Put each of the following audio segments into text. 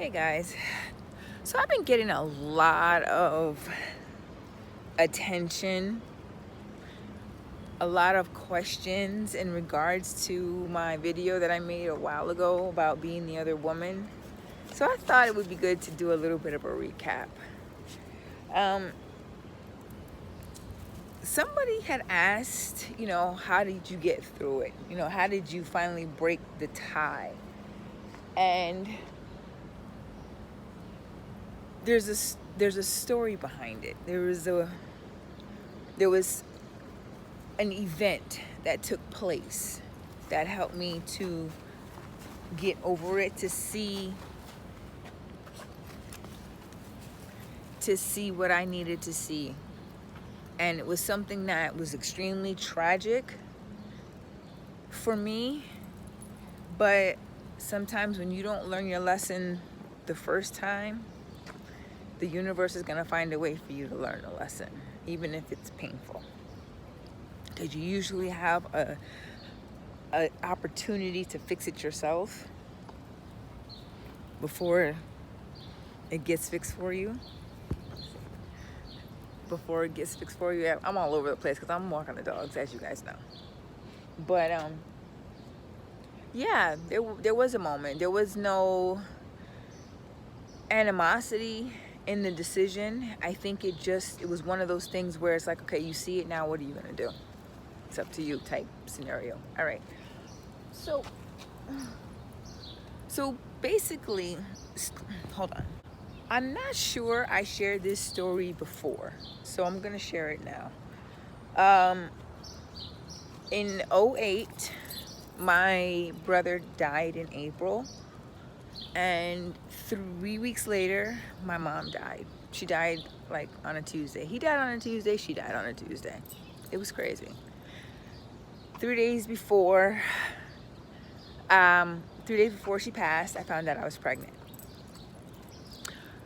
Hey guys, so I've been getting a lot of attention, a lot of questions in regards to my video that I made a while ago about being the other woman. So I thought it would be good to do a little bit of a recap. Somebody had asked, how did you get through it? How did you finally break the tie? And there's a story behind it. There was an event that took place that helped me to get over it, to see what I needed to see. And it was something that was extremely tragic for me, but sometimes when you don't learn your lesson the first time, the universe is going to find a way for you to learn a lesson, even if it's painful, because you usually have a opportunity to fix it yourself before it gets fixed for you. I'm all over the place because I'm walking the dogs, as you guys know. But yeah, there was a moment. There was no animosity in the decision. I think it was one of those things where it's like, okay, you see it now, what are you gonna do? It's up to you type scenario. All right. So basically, hold on. I'm not sure I shared this story before, so I'm gonna share it now. In 2008, my brother died in April, and 3 weeks later, my mom died. She died like on a Tuesday. He died on a Tuesday, she died on a Tuesday. It was crazy. 3 days before, 3 days before she passed, I found out I was pregnant.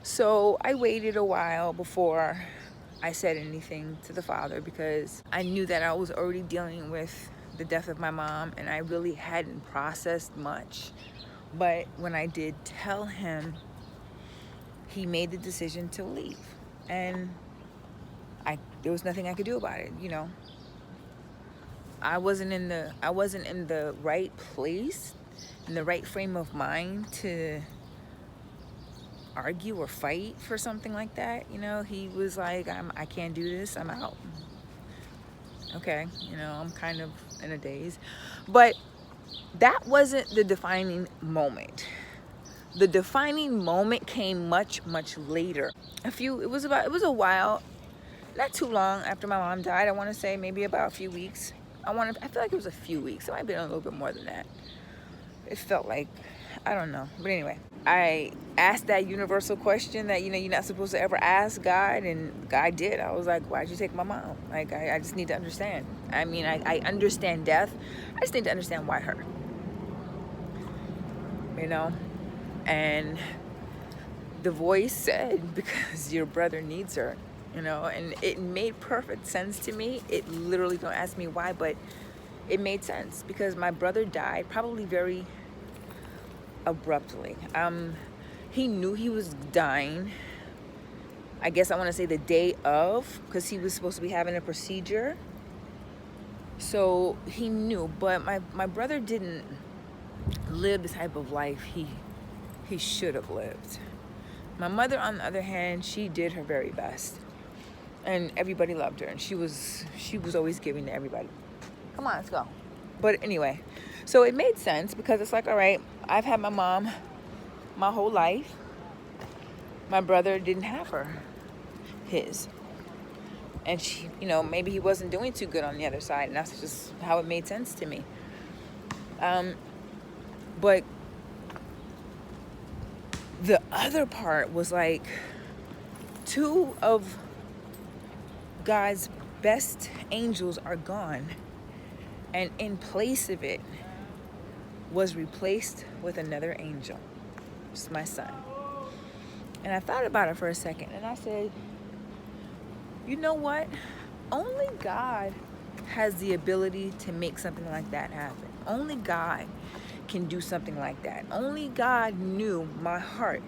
So I waited a while before I said anything to the father, because I knew that I was already dealing with the death of my mom and I really hadn't processed much. But when I did tell him, he made the decision to leave, and there was nothing I could do about it. I wasn't in the right place, in the right frame of mind to argue or fight for something like that. He was like, I can't do this, I'm out. Okay, I'm kind of in a daze. But that wasn't the defining moment. The defining moment came much, much later. It was a while, not too long after my mom died. I want to say maybe about a few weeks. I feel like it was a few weeks. It might have been a little bit more than that. It felt like, I don't know. But anyway, I asked that universal question that, you're not supposed to ever ask God, and God did. I was like, why'd you take my mom? Like, I just need to understand. I mean, I understand death. I just need to understand why her. And the voice said, because your brother needs her, and it made perfect sense to me. It literally, don't ask me why, but it made sense because my brother died probably very abruptly. He knew he was dying, I guess I want to say the day of, because he was supposed to be having a procedure. So he knew, but my brother didn't live the type of life he should have lived. My mother, on the other hand, she did her very best, and everybody loved her, and she was always giving to everybody. Come on, let's go. But anyway, so it made sense, because it's like, all right, I've had my mom my whole life. My brother didn't have his. And she, maybe he wasn't doing too good on the other side, and that's just how it made sense to me. But the other part was like, two of God's best angels are gone, and in place of it was replaced with another angel. It's my son. And I thought about it for a second, and I said, you know what? Only God has the ability to make something like that happen. Only God can do something like that. Only God knew my heart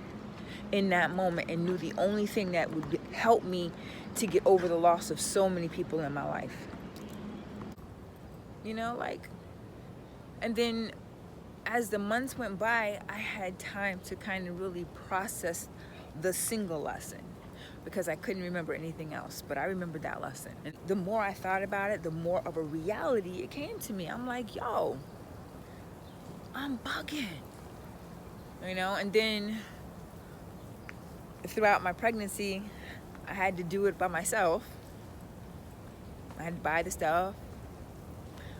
in that moment and knew the only thing that would help me to get over the loss of so many people in my life. You know, like, and then as the months went by, I had time to kind of really process the single lesson because I couldn't remember anything else, but I remembered that lesson. And the more I thought about it, the more of a reality it came to me. I'm like, yo, I'm bugging, you know? And then throughout my pregnancy, I had to do it by myself. I had to buy the stuff,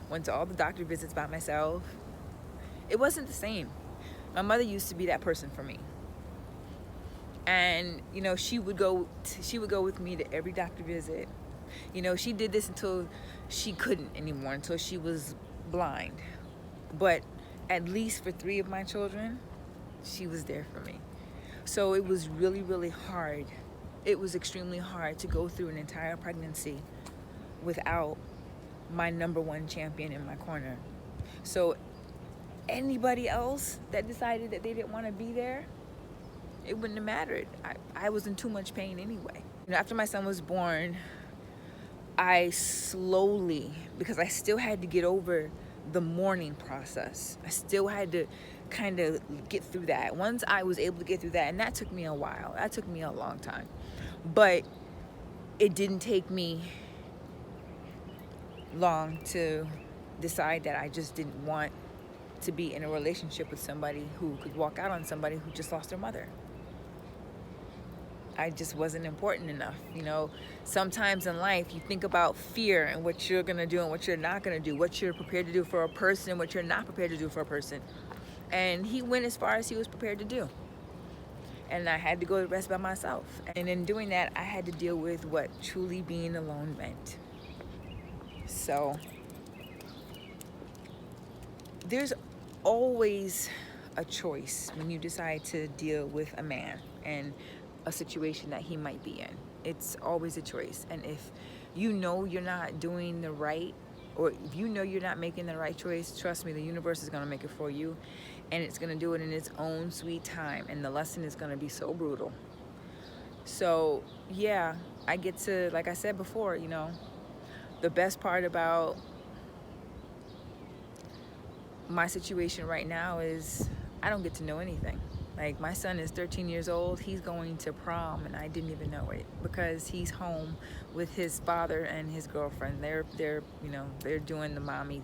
went to all the doctor visits by myself. It wasn't the same. My mother used to be that person for me. And, you know, she would go with me to every doctor visit. You know, she did this until she couldn't anymore, until she was blind. But at least for 3 of my children, she was there for me. So it was really, really hard. It was extremely hard to go through an entire pregnancy without my number 1 champion in my corner. So anybody else that decided that they didn't want to be there, it wouldn't have mattered. I was in too much pain anyway. You know, after my son was born, I slowly, because I still had to get over the mourning process. I still had to kind of get through that. Once I was able to get through that, and that took me a while. That took me a long time. But it didn't take me long to decide that I just didn't want to be in a relationship with somebody who could walk out on somebody who just lost their mother. I just wasn't important enough. You know, sometimes in life you think about fear and what you're gonna do and what you're not gonna do, what you're prepared to do for a person and what you're not prepared to do for a person. And he went as far as he was prepared to do. And I had to go the rest by myself. And in doing that, I had to deal with what truly being alone meant. So there's always a choice when you decide to deal with a man and a situation that he might be in. It's always a choice. And if you know you're not doing the right, or if you know you're not making the right choice, trust me, the universe is going to make it for you, and it's going to do it in its own sweet time, and the lesson is going to be so brutal. So yeah, I get to, like I said before, you know, the best part about my situation right now is I don't get to know anything. Like, my son is 13 years old. He's going to prom, and I didn't even know it because he's home with his father and his girlfriend. They're doing the mommy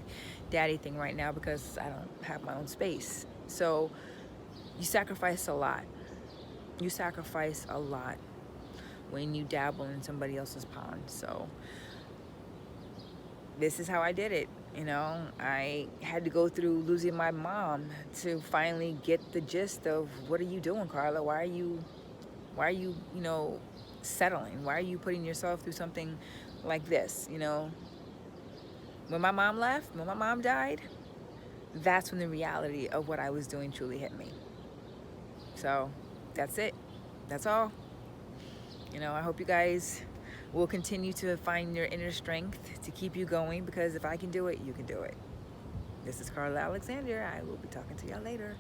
daddy thing right now because I don't have my own space. So you sacrifice a lot. You sacrifice a lot when you dabble in somebody else's pond. So this is how I did it. You know, I had to go through losing my mom to finally get the gist of, what are you doing, Carla? Why are you, you know, settling? Why are you putting yourself through something like this? You know, when my mom left, when my mom died, that's when the reality of what I was doing truly hit me. So that's it. That's all. You know, I hope you guys will continue to find your inner strength to keep you going, because if I can do it, you can do it. This is Carla Alexander. I will be talking to y'all later.